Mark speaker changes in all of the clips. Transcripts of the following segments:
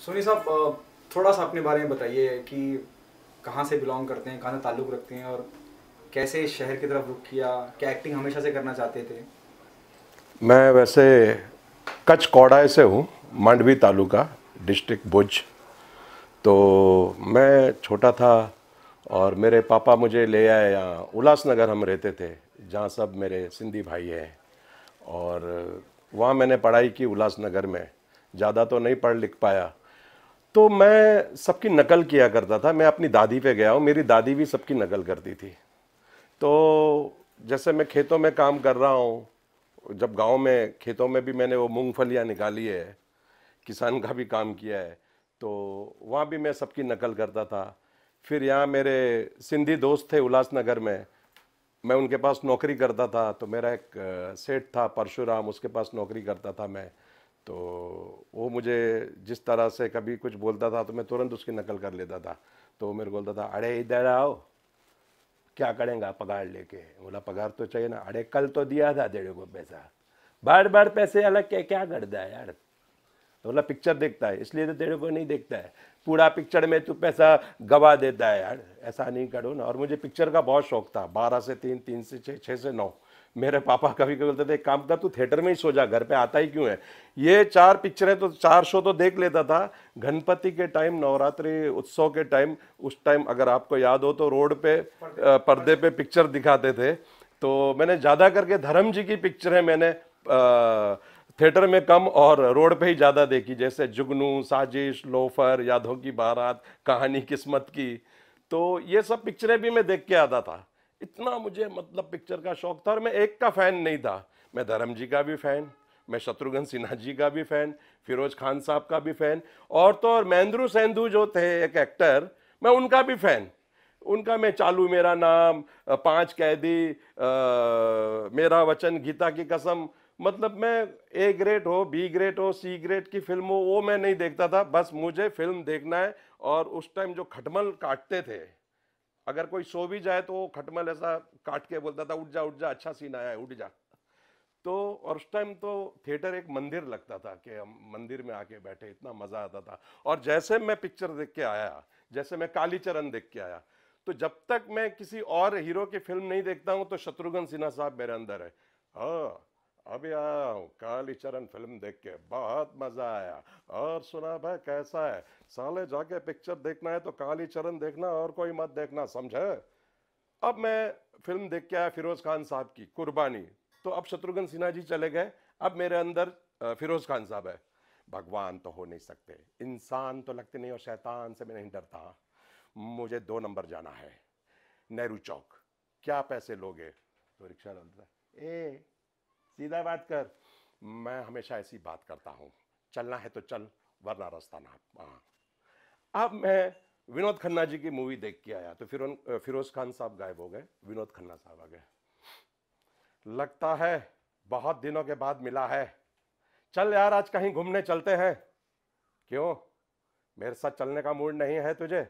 Speaker 1: सोनी साहब, थोड़ा सा अपने बारे में बताइए कि कहाँ से बिलोंग करते हैं, कहाँ से ताल्लुक़ रखते हैं और कैसे इस शहर की तरफ रुख किया, क्या एक्टिंग हमेशा से करना चाहते थे?
Speaker 2: मैं वैसे कच्छ कौड़ाई से हूँ, मांडवी तालुका, डिस्ट्रिक्ट भुज। तो मैं छोटा था और मेरे पापा मुझे ले आए यहाँ उल्लासनगर हम रहते थे, जहाँ सब मेरे सिंधी भाई हैं। और वहाँ मैंने पढ़ाई की उल्लासनगर में, ज़्यादा तो नहीं पढ़ लिख पाया। तो मैं सबकी नकल किया करता था। मैं अपनी दादी पे गया हूँ, मेरी दादी भी सबकी नकल करती थी। तो जैसे मैं खेतों में काम कर रहा हूँ, जब गांव में खेतों में भी मैंने वो मूंगफलियाँ निकाली है, किसान का भी काम किया है, तो वहाँ भी मैं सबकी नकल करता था। फिर यहाँ मेरे सिंधी दोस्त थे उल्लासनगर में, मैं उनके पास नौकरी करता था। तो मेरा एक सेठ था परशुराम, उसके पास नौकरी करता था मैं। तो वो मुझे जिस तरह से कभी कुछ बोलता था तो मैं तुरंत उसकी नकल कर लेता था। तो वो मेरे को बोलता था, अरे इधर आओ, क्या करेंगे पगार लेके? बोला पगार तो चाहिए ना। अरे कल तो दिया था तेरे को पैसा, बार बार पैसे अलग के क्या करता है यार? तो बोला पिक्चर देखता है इसलिए तो तेरे को नहीं देखता है, पूरा पिक्चर में तू पैसा गवा देता है यार, ऐसा नहीं करो ना। और मुझे पिक्चर का बहुत शौक था, 12 से 3, 3 से 6, 6 से 9। मेरे पापा कभी कभी बोलते थे एक काम कर, तू थिएटर में ही सो जा, घर पे आता ही क्यों है? ये 4 पिक्चरें तो 4 शो तो देख लेता था। गणपति के टाइम, नवरात्रि उत्सव के टाइम, उस टाइम अगर आपको याद हो तो रोड पे पर्दे पे पिक्चर दिखाते थे। तो मैंने ज़्यादा करके धर्म जी की पिक्चरें मैंने थिएटर में कम और रोड पे ही ज़्यादा देखी, जैसे जुगनू, साजिश, लोफर, यादों की बारात, कहानी किस्मत की। तो ये सब पिक्चरें भी मैं देख के आता था। इतना मुझे मतलब पिक्चर का शौक था। और मैं एक का फैन नहीं था, मैं धर्म जी का भी फैन, मैं शत्रुघ्न सिन्हा जी का भी फैन, फिरोज खान साहब का भी फैन, और तो और महेंद्रू सेंधु जो थे एक एक्टर, मैं उनका भी फैन। उनका मैं चालू मेरा नाम, 5 कैदी, मेरा वचन, गीता की कसम, मतलब मैं ए ग्रेड हो, बी ग्रेड हो, सी ग्रेड की फिल्म हो, वो मैं नहीं देखता था। बस मुझे फिल्म देखना है। और उस टाइम जो खटमल काटते थे, अगर कोई सो भी जाए तो वो खटमल ऐसा काट के बोलता था, उठ जा अच्छा सीन आया है, उठ जा। तो और उस टाइम तो थिएटर एक मंदिर लगता था कि हम मंदिर में आके बैठे, इतना मजा आता था। और जैसे मैं पिक्चर देख के आया, जैसे मैं कालीचरण देख के आया, तो जब तक मैं किसी और हीरो की फिल्म नहीं देखता हूं तो शत्रुघ्न सिन्हा साहब मेरे अंदर है। हाँ, अभी आया हूँ कालीचरण फिल्म देख के, बहुत मजा आया। और सुना भाई कैसा है? साले जाके पिक्चर देखना है तो कालीचरण देखना, और कोई मत देखना, समझे? अब मैं फिल्म देख के आया फिरोज खान साहब की कुर्बानी। तो अब शत्रुघ्न सिन्हा जी चले गए, अब मेरे अंदर फिरोज खान साहब है। भगवान तो हो नहीं सकते, इंसान तो लगते नहीं, और शैतान से मैं नहीं डरता। मुझे 2 नंबर जाना है, नेहरू चौक। क्या पैसे लोगे? तो रिक्शा डालता है, ए सीधा बात कर। मैं हमेशा ऐसी बात करता हूँ, चलना है तो चल, वरना रास्ता ना। हाँ। अब मैं विनोद खन्ना जी की मूवी देख के आया, तो फिर फिरोज खान साहब गायब हो गए, विनोद खन्ना साहब आ गए। लगता है बहुत दिनों के बाद मिला है, चल यार आज कहीं घूमने चलते हैं। क्यों, मेरे साथ चलने का मूड नहीं है तुझे?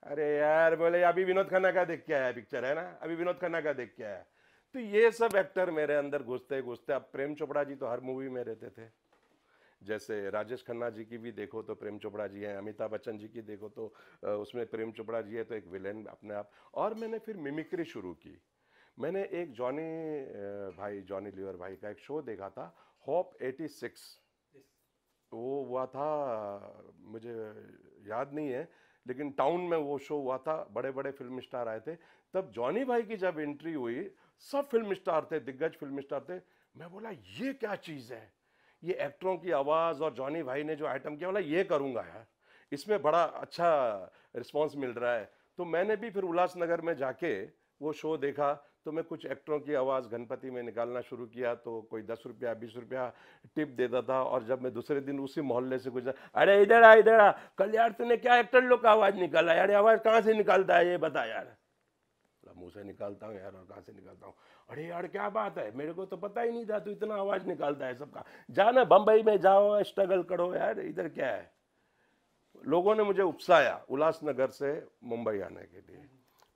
Speaker 2: अरे यार, बोले अभी विनोद खन्ना का देख के आया, पिक्चर है ना, अभी विनोद खन्ना का देख के आया। तो ये सब एक्टर मेरे अंदर घुसते घुसते, अब प्रेम चोपड़ा जी तो हर मूवी में रहते थे। जैसे राजेश खन्ना जी की भी देखो तो प्रेम चोपड़ा जी हैं, अमिताभ बच्चन जी की देखो तो उसमें प्रेम चोपड़ा जी है, तो एक विलेन अपने आप। और मैंने फिर मिमिक्री शुरू की। मैंने एक जॉनी भाई, जॉनी लीवर भाई का एक शो देखा था, होप 86। वो हुआ था, मुझे याद नहीं है, लेकिन टाउन में वो शो हुआ था, बड़े बड़े फिल्म स्टार आए थे। तब जॉनी भाई की जब एंट्री हुई, सब फिल्म स्टार थे, दिग्गज फिल्म स्टार थे। मैं बोला ये क्या चीज़ है, ये एक्टरों की आवाज़ और जॉनी भाई ने जो आइटम किया, बोला ये करूँगा यार, इसमें बड़ा अच्छा रिस्पॉन्स मिल रहा है। तो मैंने भी फिर उल्लासनगर में जाके वो शो देखा। तो मैं कुछ एक्टरों की आवाज़ गणपति में निकालना शुरू किया, तो कोई 10 रुपया 20 रुपया टिप देता था। और जब मैं दूसरे दिन उसी मोहल्ले से गुजरा, अरे इधर आ, कल यार तूने क्या एक्टर लोग का आवाज़ निकाला यार, आवाज़ कहाँ से निकालता है ये बता यार। मुंह से निकालता हूँ यार, और कहाँ से निकालता हूँ? अरे यार क्या बात है, मेरे को तो पता ही नहीं था तू इतना आवाज़ निकालता है सबका। जाना बम्बई में जाओ, स्ट्रगल करो यार, इधर क्या है। लोगों ने मुझे उकसाया उल्लासनगर से मुंबई आने के लिए।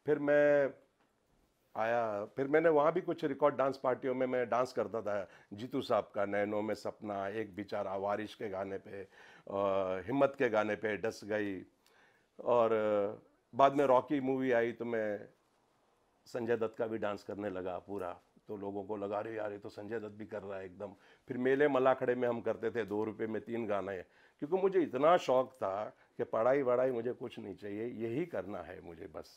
Speaker 2: फिर मैं आया, फिर मैंने वहाँ भी कुछ रिकॉर्ड डांस पार्टियों में मैं डांस करता था, जीतू साहब का नैनों में सपना, एक बेचारा, वारिश के गाने पे। हिम्मत के गाने पे डस गई, और बाद में रॉकी मूवी आई तो मैं संजय दत्त का भी डांस करने लगा पूरा। तो लोगों को लगा अरे यार ये तो संजय दत्त भी कर रहा है एकदम। फिर मेले मलाखड़े में हम करते थे 2 रुपये में 3 गाने, क्योंकि मुझे इतना शौक था कि पढ़ाई वढ़ाई मुझे कुछ नहीं चाहिए, यही करना है मुझे बस।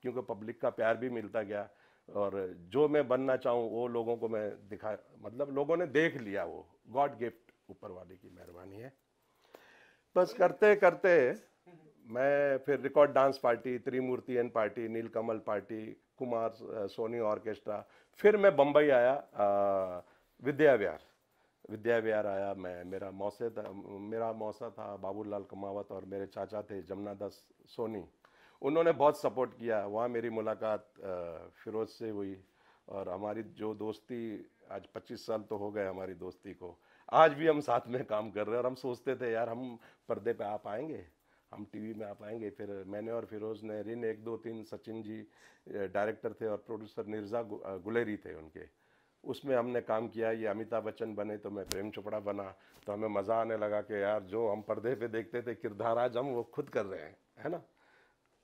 Speaker 2: क्योंकि पब्लिक का प्यार भी मिलता गया, और जो मैं बनना चाहूँ वो लोगों को मैं दिखा, मतलब लोगों ने देख लिया, वो गॉड गिफ्ट ऊपर वाले की मेहरबानी है। बस करते करते मैं फिर रिकॉर्ड डांस पार्टी, त्रिमूर्ति एन पार्टी, नीलकमल पार्टी, कुमार सोनी ऑर्केस्ट्रा, फिर मैं बम्बई आया विद्या विहार। विद्या विहार आया मैं, मेरा मौसा था बाबूलाल कमावत, और मेरे चाचा थे जमुना दास सोनी। उन्होंने बहुत सपोर्ट किया। वहाँ मेरी मुलाकात फिरोज से हुई, और हमारी जो दोस्ती आज 25 साल तो हो गए हमारी दोस्ती को, आज भी हम साथ में काम कर रहे हैं। और हम सोचते थे यार हम पर्दे पे आ पाएंगे, हम टीवी में आ पाएंगे। फिर मैंने और फिरोज ने रिन 1 2 3, सचिन जी डायरेक्टर थे, और प्रोड्यूसर निर्जा गुलेरी थे उनके, उसमें हमने काम किया। ये अमिताभ बच्चन बने तो मैं प्रेम चोपड़ा बना। तो हमें मज़ा आने लगा कि यार जो हम पर्दे पे देखते थे किरदार आज हम वो खुद कर रहे हैं, है ना।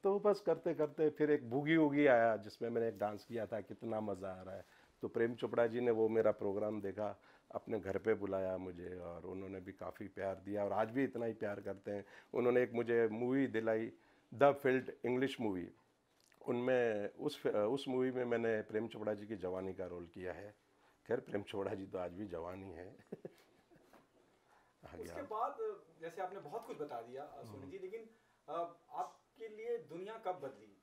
Speaker 2: तो बस करते करते फिर एक बूगी वूगी आया जिसमें मैंने एक डांस किया था, कितना मज़ा आ रहा है। तो प्रेम चोपड़ा जी ने वो मेरा प्रोग्राम देखा, अपने घर पे बुलाया मुझे, और उन्होंने भी काफ़ी प्यार दिया, और आज भी इतना ही प्यार करते हैं। उन्होंने एक मुझे मूवी दिलाई, द फील्ड इंग्लिश मूवी, उनमें उस मूवी में मैंने प्रेम चोपड़ा जी की जवानी का रोल किया है। खैर प्रेम चोपड़ा जी तो आज भी जवान ही है।
Speaker 1: उसके बाद जैसे आपने बहुत कुछ बता दिया सोनी जी, लेकिन आपके लिए दुनिया कब बदली?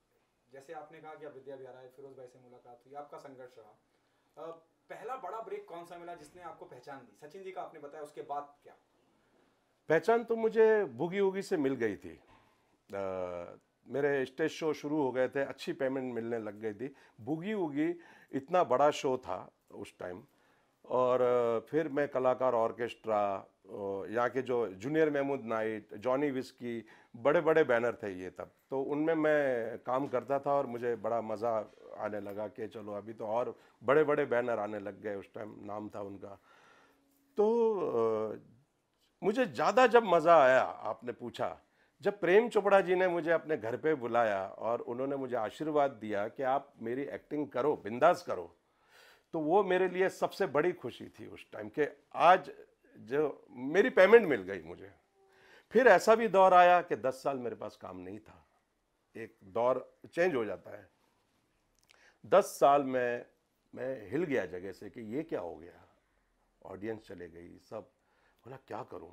Speaker 1: जैसे आपने कहा कि आप विद्या विहार आए, फिरोज भाई से मुलाकात हुई, आपका संघर्ष रहा। पहला बड़ा ब्रेक कौन सा मिला जिसने आपको पहचान दी? सचिन जी का आपने बताया, उसके बाद क्या?
Speaker 2: पहचान तो मुझे बूगी वूगी से मिल गई थी। मेरे स्टेज शो शुरू हो गए थे, अच्छी पेमेंट मिलने लग गई थी। बूगी वूगी इतना बड़ा शो था उस टाइम। और फिर मैं कलाकार ऑर्केस्ट्रा, यहाँ के जो junior Mahmood night, Johnny whisky, बड़े बड़े बैनर थे ये तब, तो उनमें मैं काम करता था, और मुझे बड़ा मज़ा आने लगा कि चलो अभी तो और बड़े बड़े बैनर आने लग गए, उस टाइम नाम था उनका। तो मुझे ज़्यादा जब मज़ा आया, आपने पूछा, जब प्रेम चोपड़ा जी ने मुझे अपने घर पे बुलाया और उन्होंने मुझे आशीर्वाद दिया कि आप मेरी एक्टिंग करो, बिंदास करो, तो वो मेरे लिए सबसे बड़ी खुशी थी उस टाइम के आज जो मेरी पेमेंट मिल गई मुझे। फिर ऐसा भी दौर आया कि 10 साल मेरे पास काम नहीं था, एक दौर चेंज हो जाता है। 10 साल में मैं हिल गया जगह से कि ये क्या हो गया, ऑडियंस चले गई, सब, बोला क्या करूं।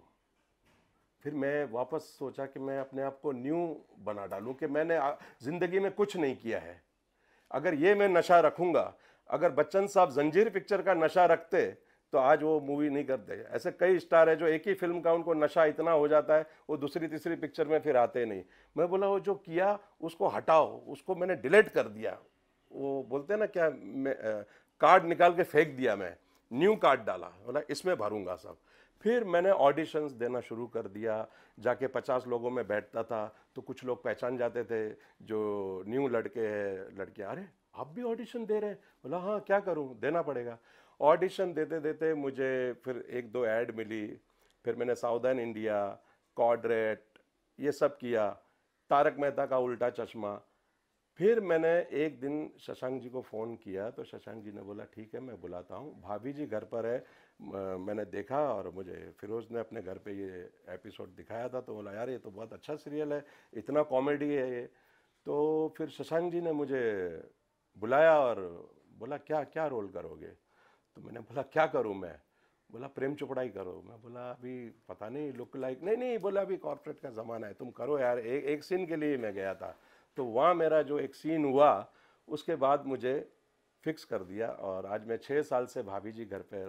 Speaker 2: फिर मैं वापस सोचा कि मैं अपने आप को न्यू बना डालूं, कि मैंने ज़िंदगी में कुछ नहीं किया है। अगर ये मैं नशा रखूंगा, अगर बच्चन साहब जंजीर पिक्चर का नशा रखते तो आज वो मूवी नहीं करते। ऐसे कई स्टार है जो एक ही फिल्म का उनको नशा इतना हो जाता है वो दूसरी तीसरी पिक्चर में फिर आते नहीं। मैं बोला वो जो किया उसको हटाओ, उसको मैंने डिलीट कर दिया। वो बोलते हैं ना क्या, कार्ड निकाल के फेंक दिया, मैं न्यू कार्ड डाला, बोला इसमें भरूंगा सब। फिर मैंने ऑडिशंस देना शुरू कर दिया, जाके 50 लोगों में बैठता था तो कुछ लोग पहचान जाते थे जो न्यू लड़के हैं लड़कियां, अरे आप भी ऑडिशन दे रहे हैं? बोला हाँ क्या करूं, देना पड़ेगा। ऑडिशन देते देते मुझे फिर 1 2 ऐड मिली, फिर मैंने सावधान इंडिया, कॉर्डरेट, ये सब किया, तारक मेहता का उल्टा चश्मा। फिर मैंने एक दिन शशांक जी को फ़ोन किया तो शशांक जी ने बोला ठीक है मैं बुलाता हूँ, भाभी जी घर पर है। मैंने देखा और मुझे फिरोज़ ने अपने घर पे ये एपिसोड दिखाया था, तो बोला यार ये तो बहुत अच्छा सीरियल है, इतना कॉमेडी है ये। तो फिर शशांक जी ने मुझे बुलाया और बोला क्या क्या रोल करोगे? तो मैंने बोला क्या करूँ मैं? बोला प्रेम चोपड़ा ही करो। मैं बोला अभी पता नहीं, लुक लाइक, नहीं नहीं, बोला अभी कॉर्पोरेट का ज़माना है, तुम करो यार। एक सीन के लिए मैं गया था, तो वहाँ मेरा जो एक सीन हुआ उसके बाद मुझे फिक्स कर दिया। और आज मैं 6 साल से भाभी जी घर पे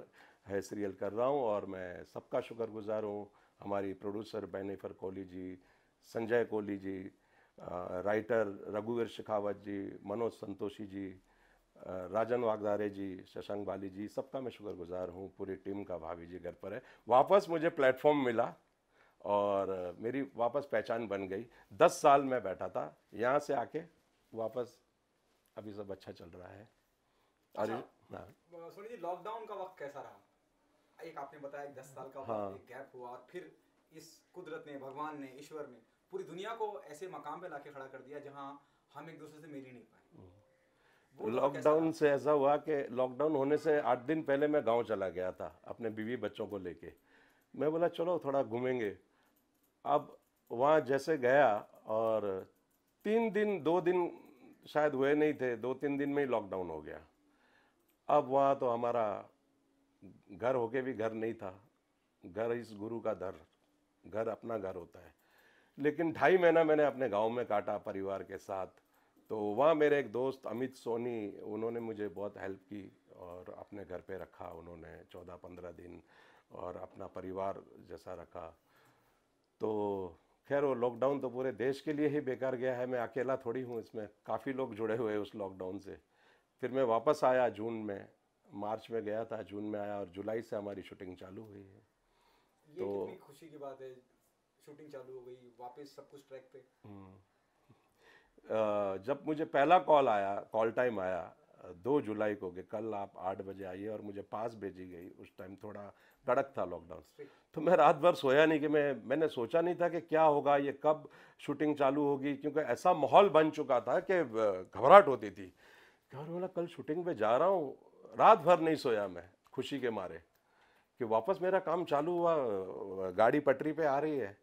Speaker 2: है सीरियल कर रहा हूँ, और मैं सबका शुक्रगुजार हूँ। हमारी प्रोड्यूसर बेनिफर कोहली जी, संजय कोहली जी, राइटर रघुवीर शेखावत जी, मनोज संतोषी जी, राजन वागदारे जी, शशांक बाली जी, सबका मैं शुक्रगुजार हूँ। पूरी टीम का भाभी जी घर पर है। वापस मुझे प्लेटफॉर्म मिला और मेरी वापस पहचान बन गई। 10 साल में बैठा था, यहाँ से आके वापस अभी सब अच्छा चल रहा है।
Speaker 1: अच्छा,
Speaker 2: हाँ
Speaker 1: सोनी जी लॉकडाउन का वक्त कैसा रहा? एक आपने बताया 10 साल का
Speaker 2: हाँ
Speaker 1: एक गैप हुआ और फिर इस कुदरत ने, भगवान ने, ईश्वर ने पूरी दुनिया को ऐसे मकाम पे लाके खड़ा कर दिया जहां हम एक दूसरे से मिल ही नहीं पाए। वो दौर कैसा
Speaker 2: लॉकडाउन
Speaker 1: रहा?
Speaker 2: से ऐसा हुआ कि लॉकडाउन होने से 8 दिन पहले मैं गांव चला गया था अपने बीवी बच्चों को लेके। मैं बोला चलो थोड़ा घूमेंगे। अब वहाँ जैसे गया और 3 दिन 2 दिन शायद हुए नहीं थे, 2-3 दिन में ही लॉकडाउन हो गया। अब वहाँ तो हमारा घर होके भी घर नहीं था। घर इस गुरु का दर, घर अपना घर होता है। लेकिन 2.5 महीना मैंने अपने गांव में काटा परिवार के साथ। तो वहाँ मेरे एक दोस्त अमित सोनी, उन्होंने मुझे बहुत हेल्प की और अपने घर पे रखा उन्होंने 14-15 दिन और अपना परिवार जैसा रखा। तो खैर वो लॉकडाउन तो पूरे देश के लिए ही बेकार गया है, मैं अकेला थोड़ी हूँ इसमें, काफ़ी लोग जुड़े हुए हैं उस लॉकडाउन से। फिर मैं वापस आया जून में, मार्च में गया था, जून में आया और जुलाई से हमारी शूटिंग चालू हुई है।
Speaker 1: ये कितनी खुशी की बात है, शूटिंग चालू हो गई, वापस सब कुछ ट्रैक पे।
Speaker 2: जब मुझे पहला कॉल आया, कॉल टाइम आया 2 जुलाई को कि कल आप 8 बजे आइए और मुझे 5 भेजी गई, उस टाइम थोड़ा कड़क था लॉकडाउन। तो मैं रात भर सोया नहीं कि मैंने सोचा नहीं था कि क्या होगा, ये कब शूटिंग चालू होगी, क्योंकि ऐसा माहौल बन चुका था कि घबराहट होती थी। और बोला कल शूटिंग पे जा रहा हूँ, रात भर नहीं सोया मैं खुशी के मारे कि वापस मेरा काम चालू हुआ, गाड़ी पटरी पे आ रही है।